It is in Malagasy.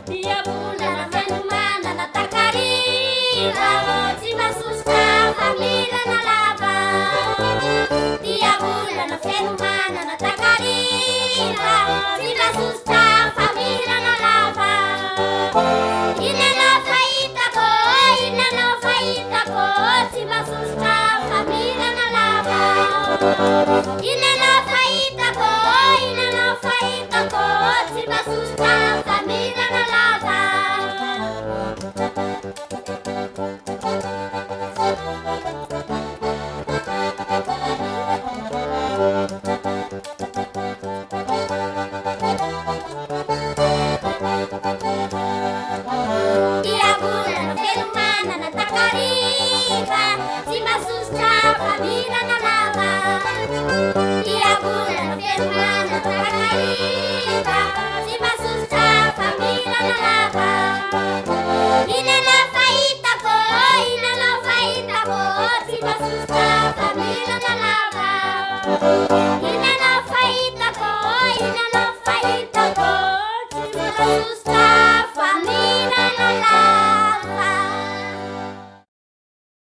Dia bulan fenomena na takariva, tsy masuska família na lava. Dia bulan fenomena na takariva, tsy masuska família na lava. Inanao fahitako, tsy masuska família na lava. Inanao fahitako, tsy masuska família na lava. Dia bulan fenomena na takariva, tsy masuska família na